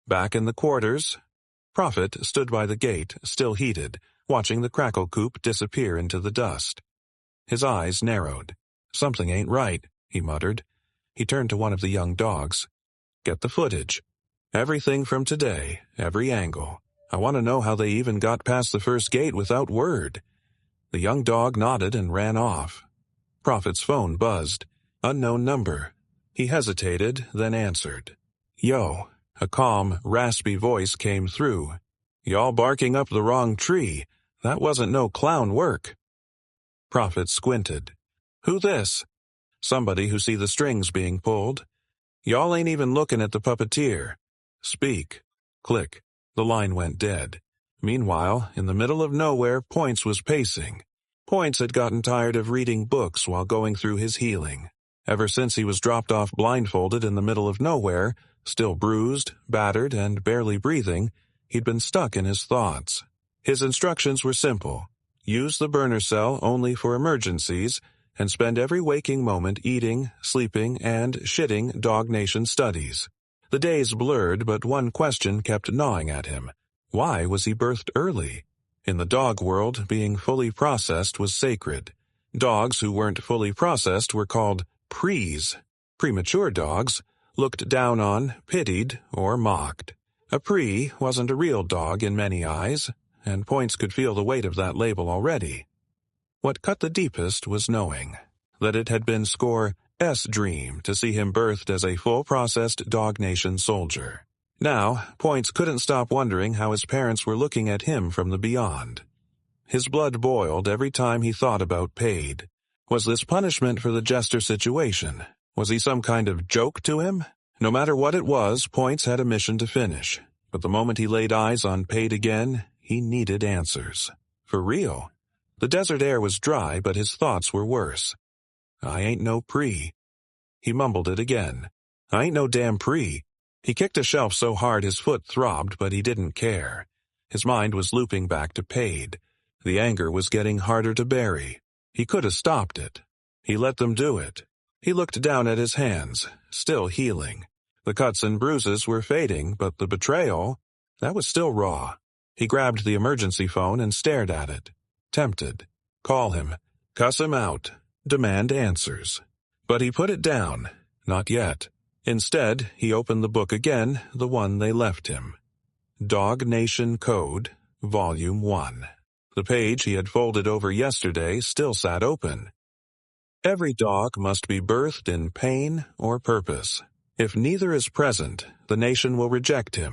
Back in the quarters, Prophet stood by the gate, still heated, watching the crackle coop disappear into the dust. His eyes narrowed. "Something ain't right," he muttered. He turned to one of the young dogs. "Get the footage. Everything from today, every angle. I want to know how they even got past the first gate without word." The young dog nodded and ran off. Prophet's phone buzzed. Unknown number. He hesitated, then answered. "Yo." A calm, raspy voice came through. "Y'all barking up the wrong tree. That wasn't no clown work." Prophet squinted. "Who this?" "Somebody who see the strings being pulled." "Y'all ain't even looking at the puppeteer." "Speak." Click. The line went dead. Meanwhile, in the middle of nowhere, Points was pacing. Points had gotten tired of reading books while going through his healing. Ever since he was dropped off blindfolded in the middle of nowhere, still bruised, battered, and barely breathing, he'd been stuck in his thoughts. His instructions were simple. Use the burner cell only for emergencies, and spend every waking moment eating, sleeping, and shitting Dog Nation studies. The days blurred, but one question kept gnawing at him. Why was he birthed early? In the dog world, being fully processed was sacred. Dogs who weren't fully processed were called prees. Premature dogs, looked down on, pitied, or mocked. A pre wasn't a real dog in many eyes, and Points could feel the weight of that label already. What cut the deepest was knowing that it had been Score S' dream to see him birthed as a full-processed Dog Nation soldier. Now, Points couldn't stop wondering how his parents were looking at him from the beyond. His blood boiled every time he thought about Paid. Was this punishment for the Jester situation? Was he some kind of joke to him? No matter what it was, Points had a mission to finish. But the moment he laid eyes on Paid again, he needed answers. For real. The desert air was dry, but his thoughts were worse. "I ain't no pre." He mumbled it again. "I ain't no damn pre." He kicked a shelf so hard his foot throbbed, but he didn't care. His mind was looping back to Paid. The anger was getting harder to bury. He could have stopped it. He let them do it. He looked down at his hands, still healing. The cuts and bruises were fading, but the betrayal, that was still raw. He grabbed the emergency phone and stared at it. Tempted. Call him. Cuss him out. Demand answers. But he put it down. Not yet. Instead, he opened the book again, the one they left him. Dog Nation Code, Volume 1. The page he had folded over yesterday still sat open. Every dog must be birthed in pain or purpose. If neither is present, the nation will reject him.